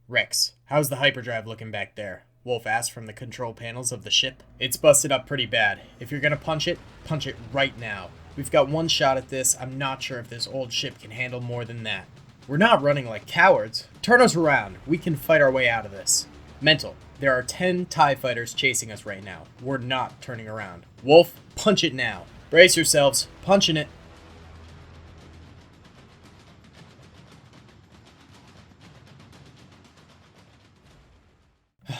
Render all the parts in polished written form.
Rex, how's the hyperdrive looking back there? Wolf asked from the control panels of the ship. It's busted up pretty bad. If you're gonna punch it right now. We've got one shot at this. I'm not sure if this old ship can handle more than that. We're not running like cowards. Turn us around. We can fight our way out of this. Mental, there are 10 TIE fighters chasing us right now. We're not turning around. Wolf, punch it now. Brace yourselves. Punching it.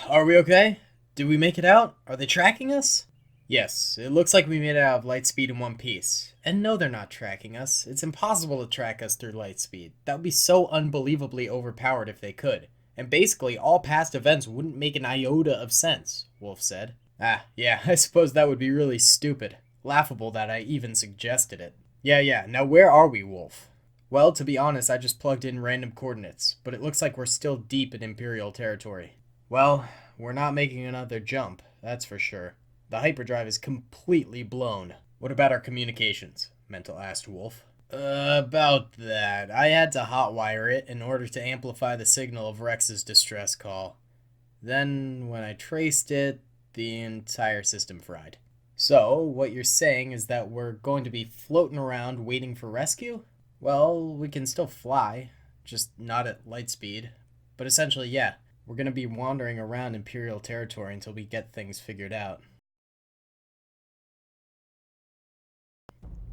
Are we okay? Did we make it out? Are they tracking us? Yes, it looks like we made it out of light speed in one piece. And no, they're not tracking us. It's impossible to track us through light speed. That would be so unbelievably overpowered if they could. And basically, all past events wouldn't make an iota of sense, Wolf said. Ah, yeah, I suppose that would be really stupid. Laughable that I even suggested it. Yeah, now where are we, Wolf? Well, to be honest, I just plugged in random coordinates, but it looks like we're still deep in Imperial territory. Well, we're not making another jump, that's for sure. The hyperdrive is completely blown. What about our communications? Mental asked Wolf. About that. I had to hotwire it in order to amplify the signal of Rex's distress call. Then, when I traced it, the entire system fried. So, what you're saying is that we're going to be floating around waiting for rescue? Well, we can still fly, just not at light speed. But essentially, yeah, we're going to be wandering around Imperial territory until we get things figured out.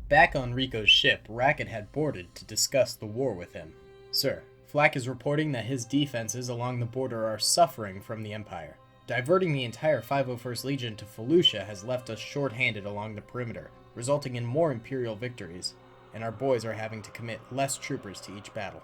Back on Rico's ship, Racket had boarded to discuss the war with him. Sir, Flack is reporting that his defenses along the border are suffering from the Empire. Diverting the entire 501st Legion to Felucia has left us short-handed along the perimeter, resulting in more Imperial victories, and our boys are having to commit less troopers to each battle.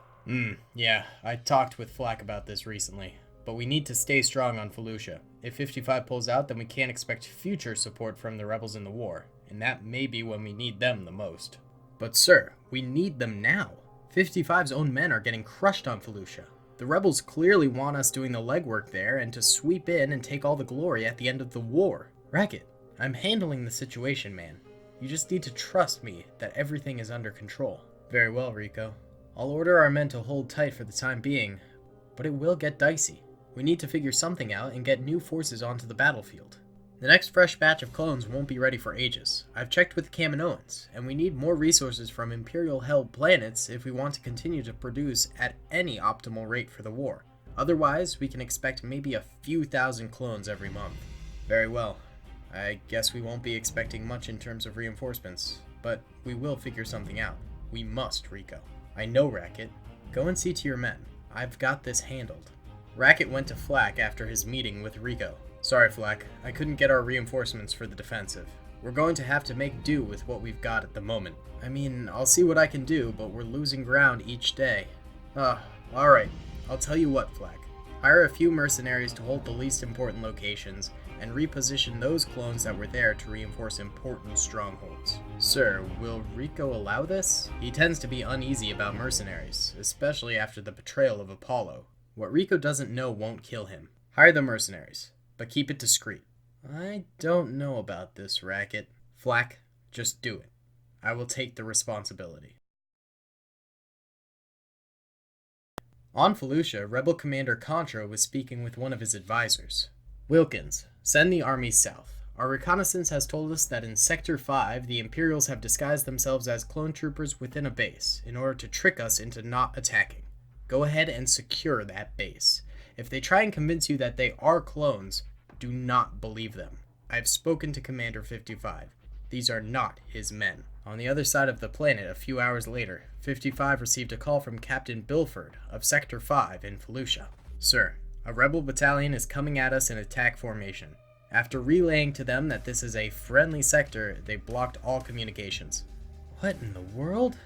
Yeah, I talked with Flack about this recently, but we need to stay strong on Felucia. If 55 pulls out, then we can't expect future support from the rebels in the war, and that may be when we need them the most. But sir, we need them now. 55's own men are getting crushed on Felucia. The rebels clearly want us doing the legwork there and to sweep in and take all the glory at the end of the war. Racket, I'm handling the situation, man. You just need to trust me that everything is under control. Very well, Rico. I'll order our men to hold tight for the time being, but it will get dicey. We need to figure something out and get new forces onto the battlefield. The next fresh batch of clones won't be ready for ages. I've checked with the Kaminoans, and we need more resources from Imperial-held planets if we want to continue to produce at any optimal rate for the war. Otherwise, we can expect maybe a few thousand clones every month. Very well. I guess we won't be expecting much in terms of reinforcements, but we will figure something out. We must, Rico. I know, Racket. Go and see to your men. I've got this handled. Racket went to Flack after his meeting with Rico. Sorry, Flack. I couldn't get our reinforcements for the defensive. We're going to have to make do with what we've got at the moment. I mean, I'll see what I can do, but we're losing ground each day. Alright. I'll tell you what, Flack. Hire a few mercenaries to hold the least important locations, and reposition those clones that were there to reinforce important strongholds. Sir, will Rico allow this? He tends to be uneasy about mercenaries, especially after the betrayal of Apollo. What Rico doesn't know won't kill him. Hire the mercenaries, but keep it discreet. I don't know about this, Racket. Flack, just do it. I will take the responsibility. On Felucia, Rebel Commander Contra was speaking with one of his advisors. Wilkins, send the army south. Our reconnaissance has told us that in Sector 5, the Imperials have disguised themselves as clone troopers within a base in order to trick us into not attacking. Go ahead and secure that base. If they try and convince you that they are clones, do not believe them. I've spoken to Commander 55. These are not his men. On the other side of the planet, a few hours later, 55 received a call from Captain Bilford of Sector 5 in Felucia. Sir, a rebel battalion is coming at us in attack formation. After relaying to them that this is a friendly sector, they blocked all communications. What in the world?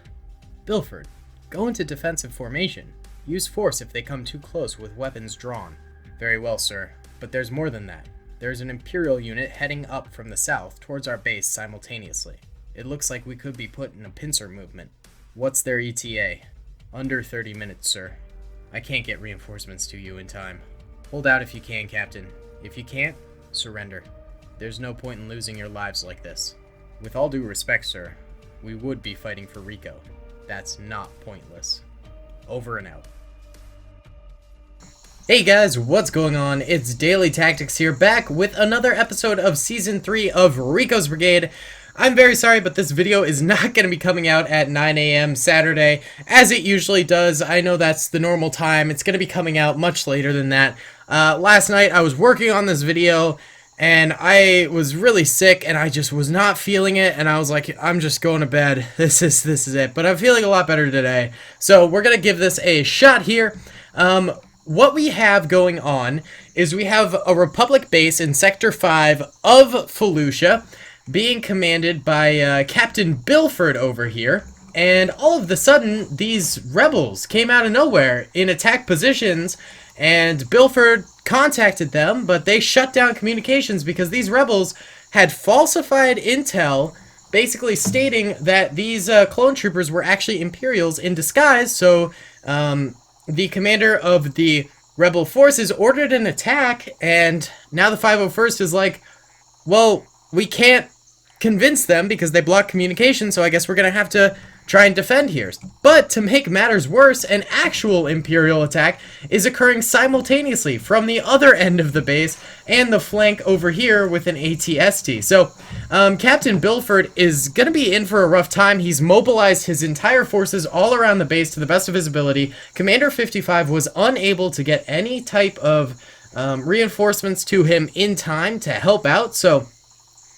Bilford, go into defensive formation. Use force if they come too close with weapons drawn. Very well, sir. But there's more than that. There's an Imperial unit heading up from the south towards our base simultaneously. It looks like we could be put in a pincer movement. What's their ETA? Under 30 minutes, sir. I can't get reinforcements to you in time. Hold out if you can, Captain. If you can't, surrender. There's no point in losing your lives like this. With all due respect, sir, we would be fighting for Rico. That's not pointless. Over and out. Hey guys, what's going on? It's Daily Tactics here, back with another episode of Season 3 of Rico's Brigade. I'm very sorry, but this video is not going to be coming out at 9 a.m. Saturday, as it usually does. I know that's the normal time. It's going to be coming out much later than that. Last night, I was working on this video, and I was really sick, and I just was not feeling it, and I was like, I'm just going to bed. This is it. But I'm feeling a lot better today, so we're going to give this a shot here. What we have going on is we have a Republic base in Sector 5 of Felucia being commanded by Captain Bilford over here, and all of a sudden these rebels came out of nowhere in attack positions, and Bilford contacted them, but they shut down communications because these rebels had falsified intel basically stating that these clone troopers were actually Imperials in disguise. So the commander of the rebel forces ordered an attack, and now the 501st is like, well, we can't convince them because they block communication, so I guess we're gonna have to try and defend here. But to make matters worse, an actual Imperial attack is occurring simultaneously from the other end of the base and the flank over here with an ATST. So Captain Bilford is going to be in for a rough time. He's mobilized his entire forces all around the base to the best of his ability. Commander 55 was unable to get any type of reinforcements to him in time to help out, so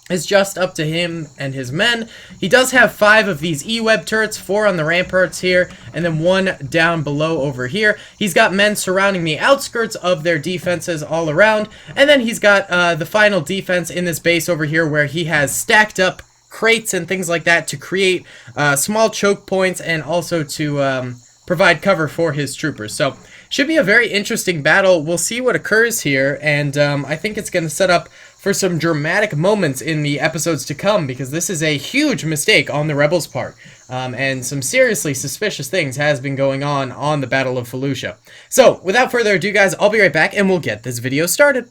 it's just up to him and his men. He does have 5 of these E-web turrets, 4 on the ramparts here, and then 1 down below over here. He's got men surrounding the outskirts of their defenses all around, and then he's got the final defense in this base over here where he has stacked up crates and things like that to create small choke points and also to provide cover for his troopers. So should be a very interesting battle. We'll see what occurs here, and I think it's going to set up for some dramatic moments in the episodes to come, because this is a huge mistake on the Rebels' part, and some seriously suspicious things has been going on the Battle of Felucia. So, without further ado, guys, I'll be right back, and we'll get this video started.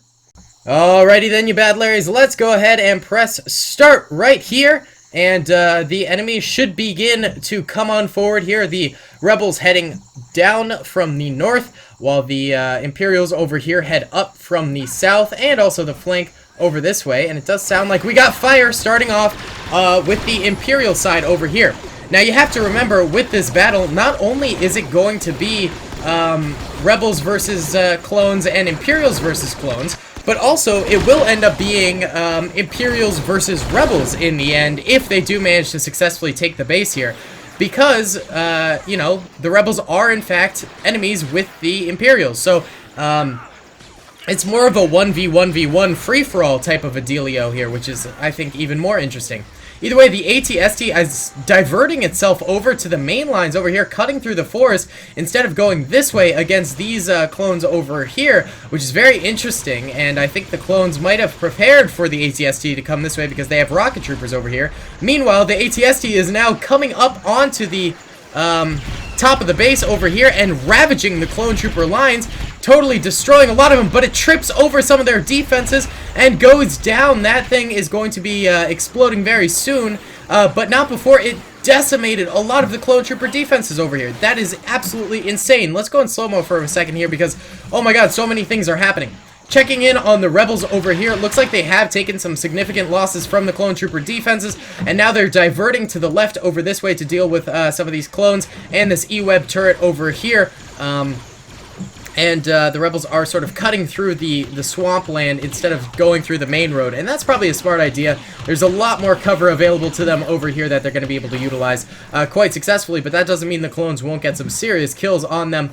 Alrighty then, you bad Larrys, let's go ahead and press start right here, and the enemy should begin to come on forward here. The Rebels heading down from the north, while the Imperials over here head up from the south, and also the flank over this way. And it does sound like we got fire starting off with the Imperial side over here. Now you have to remember, with this battle, not only is it going to be Rebels versus clones and Imperials versus clones, but also it will end up being Imperials versus Rebels in the end, if they do manage to successfully take the base here. Because, you know, the Rebels are in fact enemies with the Imperials. So, it's more of a 1v1v1 free-for-all type of a dealio here, which is, I think, even more interesting. Either way, the ATST is diverting itself over to the main lines over here, cutting through the forest, instead of going this way against these clones over here, which is very interesting, and I think the clones might have prepared for the ATST to come this way because they have rocket troopers over here. Meanwhile, the ATST is now coming up onto the top of the base over here and ravaging the clone trooper lines, totally destroying a lot of them, but it trips over some of their defenses and goes down. That thing is going to be exploding very soon, but not before it decimated a lot of the clone trooper defenses over here. That is absolutely insane. Let's go in slow-mo for a second here because, oh my god, so many things are happening. Checking in on the Rebels over here, it looks like they have taken some significant losses from the clone trooper defenses, and now they're diverting to the left over this way to deal with some of these clones and this E-web turret over here. The Rebels are sort of cutting through the swampland instead of going through the main road, and that's probably a smart idea. There's a lot more cover available to them over here that they're going to be able to utilize quite successfully, but that doesn't mean the clones won't get some serious kills on them.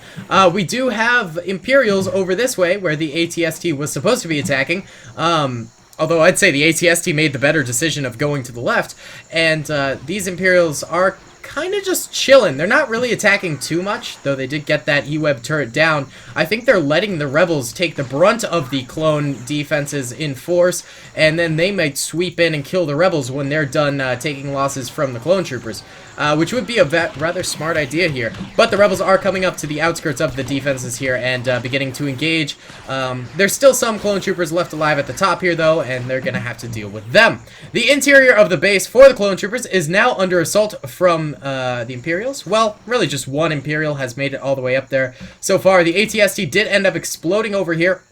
We do have Imperials over this way, where the ATST was supposed to be attacking. Although I'd say the ATST made the better decision of going to the left, and these Imperials are kind of just chilling. They're not really attacking too much, though they did get that E-web turret down. I think they're letting the Rebels take the brunt of the clone defenses in force, and then they might sweep in and kill the Rebels when they're done taking losses from the clone troopers, which would be a rather smart idea here. But the Rebels are coming up to the outskirts of the defenses here and beginning to engage. There's still some clone troopers left alive at the top here, though, and they're going to have to deal with them. The interior of the base for the clone troopers is now under assault from the Imperials. Well, really just one Imperial has made it all the way up there so far. The ATST did end up exploding over here.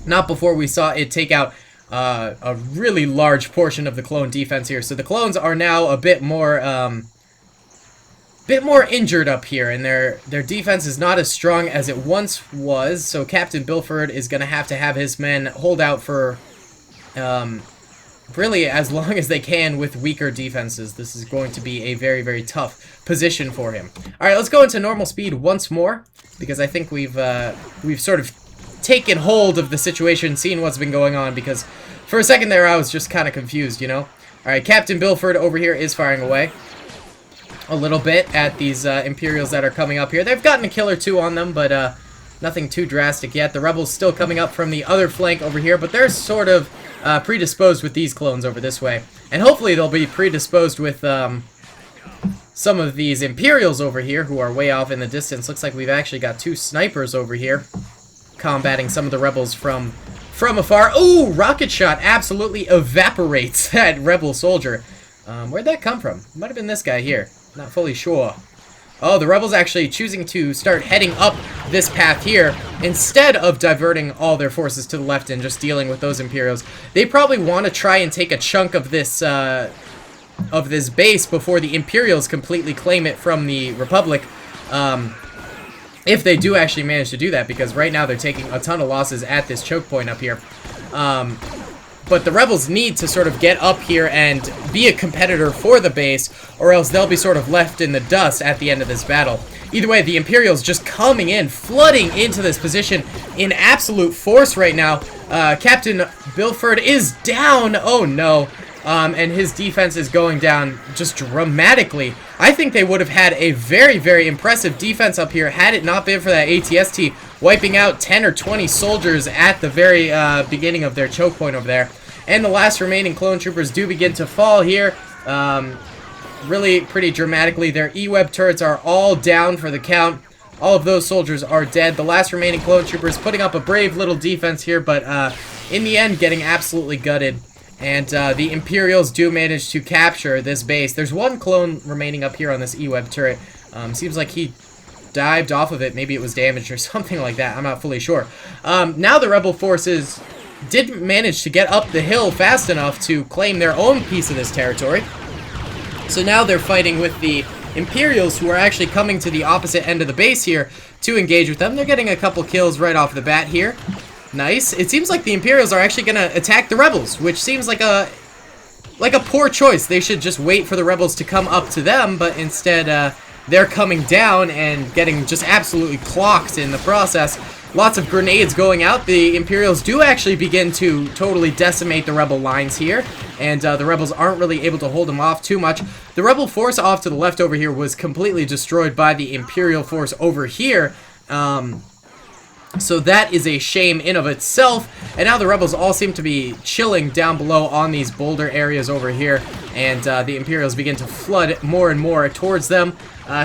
Not before we saw it take out a really large portion of the clone defense here. So the clones are now a bit more injured up here, and their defense is not as strong as it once was. So Captain Bilford is going to have his men hold out for really as long as they can with weaker defenses. This is going to be a very, very tough position for him. All right, let's go into normal speed once more, because I think we've sort of taken hold of the situation, seen what's been going on, because for a second there I was just kind of confused, you know? Alright, Captain Bilford over here is firing away a little bit at these Imperials that are coming up here. They've gotten a kill or two on them, but nothing too drastic yet. The Rebels still coming up from the other flank over here, but they're sort of predisposed with these clones over this way. And hopefully they'll be predisposed with some of these Imperials over here who are way off in the distance. Looks like we've actually got two snipers over here combating some of the Rebels from afar. Ooh, rocket shot absolutely evaporates that Rebel soldier. Where'd that come from? Might have been this guy here. Not fully sure. Oh, the Rebels actually choosing to start heading up this path here instead of diverting all their forces to the left and just dealing with those Imperials. They probably want to try and take a chunk of this base before the Imperials completely claim it from the Republic. If they do actually manage to do that, because right now they're taking a ton of losses at this choke point up here. But the Rebels need to sort of get up here and be a competitor for the base, or else they'll be sort of left in the dust at the end of this battle. Either way, the Imperials just coming in, flooding into this position in absolute force right now. Captain Bilford is down. Oh no. And his defense is going down just dramatically. I think they would have had a very, very impressive defense up here had it not been for that ATST wiping out 10 or 20 soldiers at the very beginning of their choke point over there. And the last remaining clone troopers do begin to fall here, really pretty dramatically. Their E-Web turrets are all down for the count. All of those soldiers are dead. The last remaining clone troopers putting up a brave little defense here, but in the end getting absolutely gutted. And the Imperials do manage to capture this base. There's one clone remaining up here on this E-Web turret. Seems like he dived off of it. Maybe it was damaged or something like that. I'm not fully sure. Now the Rebel forces didn't manage to get up the hill fast enough to claim their own piece of this territory. So now they're fighting with the Imperials, who are actually coming to the opposite end of the base here to engage with them. They're getting a couple kills right off the bat here. Nice. It seems like the Imperials are actually going to attack the Rebels, which seems like a poor choice. They should just wait for the Rebels to come up to them, but instead they're coming down and getting just absolutely clocked in the process. Lots of grenades going out. The Imperials do actually begin to totally decimate the Rebel lines here, and the Rebels aren't really able to hold them off too much. The Rebel force off to the left over here was completely destroyed by the Imperial force over here. So that is a shame in of itself. And now the Rebels all seem to be chilling down below on these boulder areas over here. And the Imperials begin to flood more and more towards them.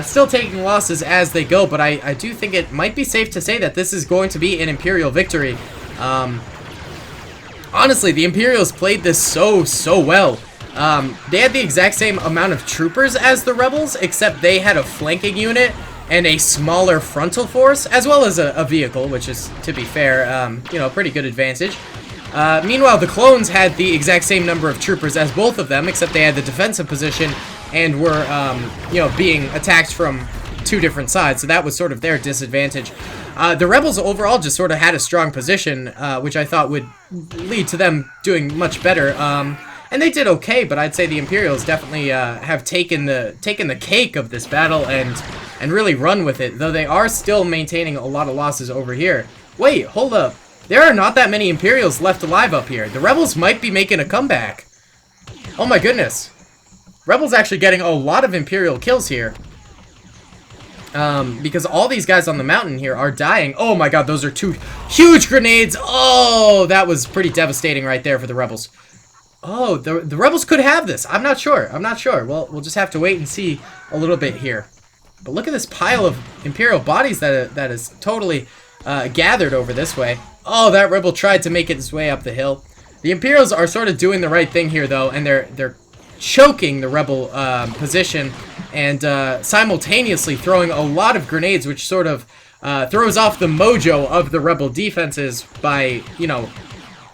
Still taking losses as they go, but I do think it might be safe to say that this is going to be an Imperial victory. Honestly, the Imperials played this so well. They had the exact same amount of troopers as the Rebels, except they had a flanking unit and a smaller frontal force, as well as a vehicle, which is, to be fair, you know, a pretty good advantage. Meanwhile, the clones had the exact same number of troopers as both of them, except they had the defensive position and were, you know, being attacked from two different sides, so that was sort of their disadvantage. The Rebels overall just sort of had a strong position, which I thought would lead to them doing much better. And they did okay, but I'd say the Imperials definitely have taken the cake of this battle and really run with it, though they are still maintaining a lot of losses over here. Wait, hold up. There are not that many Imperials left alive up here. The Rebels might be making a comeback. Oh my goodness. Rebels actually getting a lot of Imperial kills here. Because all these guys on the mountain here are dying. Oh my god, those are two huge grenades. Oh, that was pretty devastating right there for the Rebels. Oh, the Rebels could have this. I'm not sure. Well, we'll just have to wait and see a little bit here. But look at this pile of Imperial bodies that is totally gathered over this way. Oh, that Rebel tried to make its way up the hill. The Imperials are sort of doing the right thing here, though, and they're choking the Rebel position and simultaneously throwing a lot of grenades, which sort of throws off the mojo of the rebel defenses by, you know,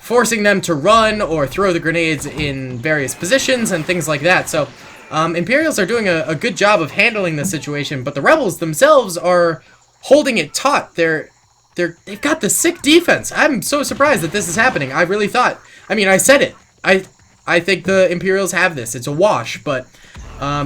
forcing them to run or throw the grenades in various positions and things like that. So Imperials are doing a good job of handling the situation, but the rebels themselves are holding it taut. They've got the sick defense. I'm so surprised that this is happening. I really thought, I mean, I said it. I think the Imperials have this. It's a wash, but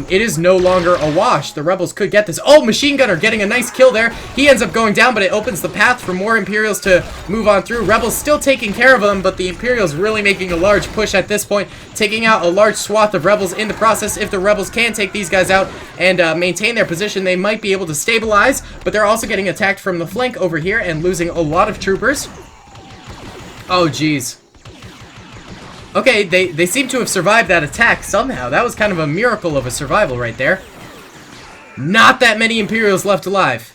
it is no longer a wash. The rebels could get this. Oh, Machine Gunner getting a nice kill there. He ends up going down, but it opens the path for more Imperials to move on through. Rebels still taking care of them, but the Imperials really making a large push at this point, taking out a large swath of rebels in the process. If the rebels can take these guys out and maintain their position, they might be able to stabilize, but they're also getting attacked from the flank over here and losing a lot of troopers. Oh, geez. Okay, they seem to have survived that attack somehow. That was kind of a miracle of a survival right there. Not that many Imperials left alive.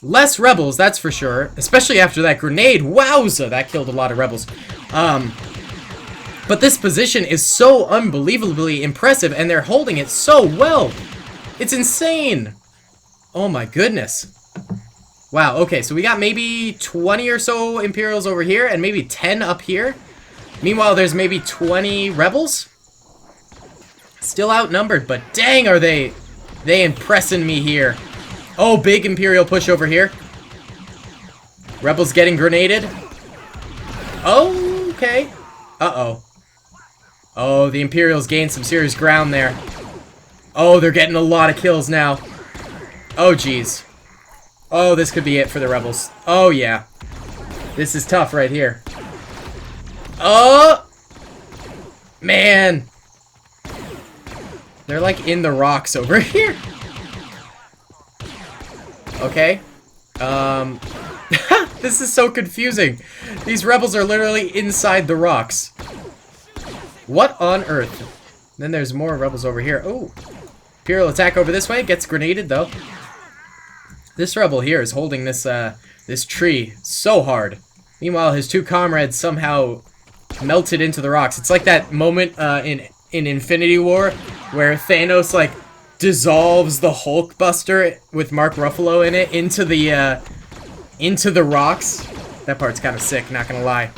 Less rebels, that's for sure. Especially after that grenade. Wowza, that killed a lot of rebels. But this position is so unbelievably impressive, and they're holding it so well. It's insane. Oh my goodness. Wow, okay, so we got maybe 20 or so Imperials over here, and maybe 10 up here. Meanwhile, there's maybe 20 rebels. Still outnumbered, but dang, are they impressing me here. Oh, big Imperial push over here. Rebels getting grenaded. Oh, okay. Uh-oh. Oh, the Imperials gained some serious ground there. Oh, they're getting a lot of kills now. Oh, geez. Oh, this could be it for the rebels. Oh, yeah. This is tough right here. Oh! Man. They're like in the rocks over here. Okay. This is so confusing. These rebels are literally inside the rocks. What on earth? Then there's more rebels over here. Oh. Imperial attack over this way. Gets grenaded though. This rebel here is holding this this tree so hard. Meanwhile, his two comrades somehow melted into the rocks. It's like that moment in Infinity War where Thanos like dissolves the Hulkbuster with Mark Ruffalo in it into the rocks. That part's kind of sick, not gonna lie.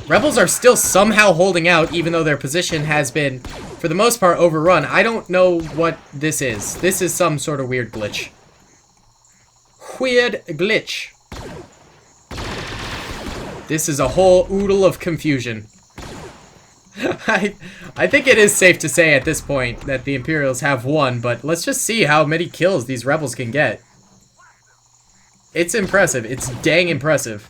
Rebels are still somehow holding out, even though their position has been, for the most part, overrun. I don't know what this is. This is some sort of weird glitch. Weird glitch. This is a whole oodle of confusion. I think it is safe to say at this point that the Imperials have won, but let's just see how many kills these rebels can get. It's impressive. It's dang impressive.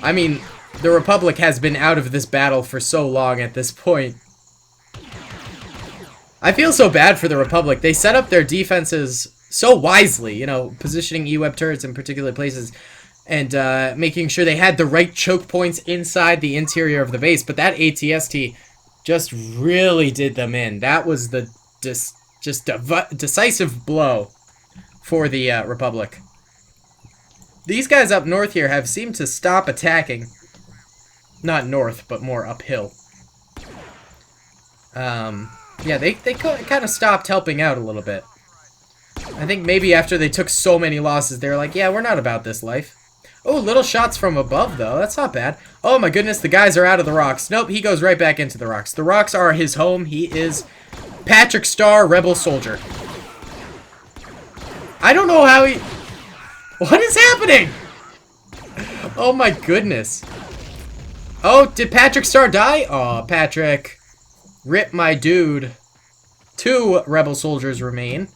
I mean, the Republic has been out of this battle for so long at this point. I feel so bad for the Republic. They set up their defenses so wisely, you know, positioning E-Web turrets in particular places and making sure they had the right choke points inside the interior of the base. But that ATST just really did them in. That was the decisive blow for the Republic. These guys up north here have seemed to stop attacking. Not north, but more uphill. Yeah, they kind of stopped helping out a little bit. I think maybe after they took so many losses, they were like, yeah, we're not about this life. Oh, little shots from above, though. That's not bad. Oh, my goodness, the guys are out of the rocks. Nope, he goes right back into the rocks. The rocks are his home. He is Patrick Star, Rebel Soldier. I don't know how he... What is happening? Oh, my goodness. Oh, did Patrick Star die? Aw, Patrick. Rip my dude. 2 Rebel Soldiers remain.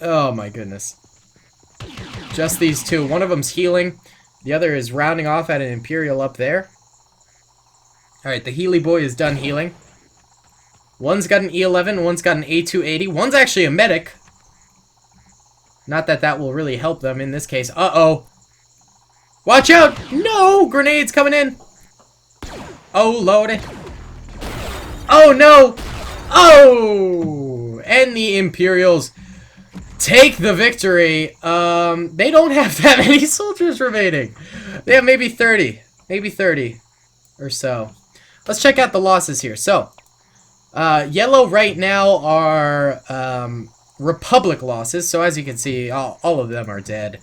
Oh, my goodness. Just these 2. One of them's healing. The other is rounding off at an Imperial up there. Alright, the Healy boy is done healing. One's got an E11, one's got an A280. One's actually a medic. Not that that will really help them in this case. Uh-oh. Watch out! No! Grenades coming in! Oh, lordy. Oh, no! Oh! And the Imperials take the victory. They don't have that many soldiers remaining. They have maybe 30. Maybe 30 or so. Let's check out the losses here. So, Yellow right now are Republic losses, so as you can see, all of them are dead.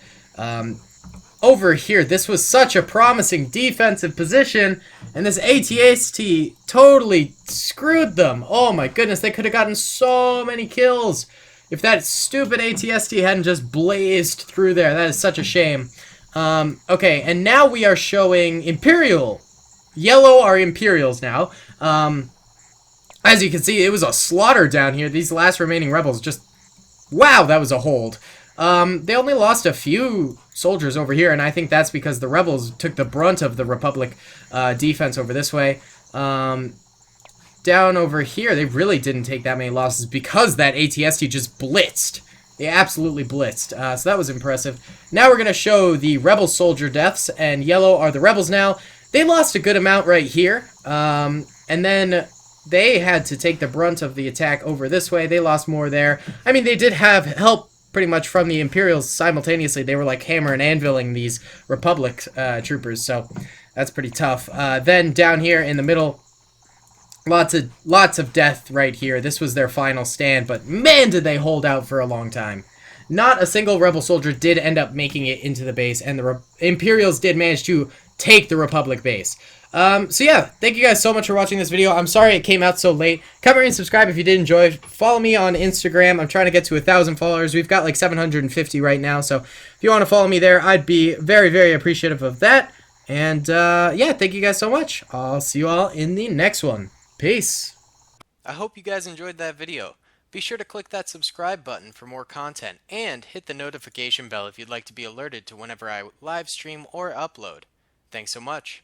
Over here, this was such a promising defensive position, and this ATST totally screwed them. Oh my goodness, they could have gotten so many kills if that stupid ATST hadn't just blazed through there. That is such a shame. Okay, and now we are showing Imperial. Yellow are Imperials now. As you can see, it was a slaughter down here. These last remaining rebels just... Wow, that was a hold. They only lost a few soldiers over here, and I think that's because the rebels took the brunt of the Republic defense over this way. Down over here, they really didn't take that many losses because that ATST just blitzed. They absolutely blitzed, so that was impressive. Now we're going to show the rebel soldier deaths, and yellow are the rebels now. They lost a good amount right here, and then they had to take the brunt of the attack over this way. They lost more there. I mean, they did have help pretty much from the Imperials simultaneously. They were like hammer and anviling these Republic troopers, so that's pretty tough. Then down here in the middle, lots of death right here. This was their final stand, but man, did they hold out for a long time. Not a single rebel soldier did end up making it into the base, and the Imperials did manage to take the Republic base. So yeah, thank you guys so much for watching this video. I'm sorry it came out so late. Comment and subscribe if you did enjoy. Follow me on Instagram. I'm trying to get to 1,000 followers. We've got like 750 right now, so if you want to follow me there, I'd be very, very appreciative of that. And yeah, thank you guys so much. I'll see you all in the next one. Peace. I hope you guys enjoyed that video. Be sure to click that subscribe button for more content, and hit the notification bell if you'd like to be alerted to whenever I live stream or upload. Thanks so much.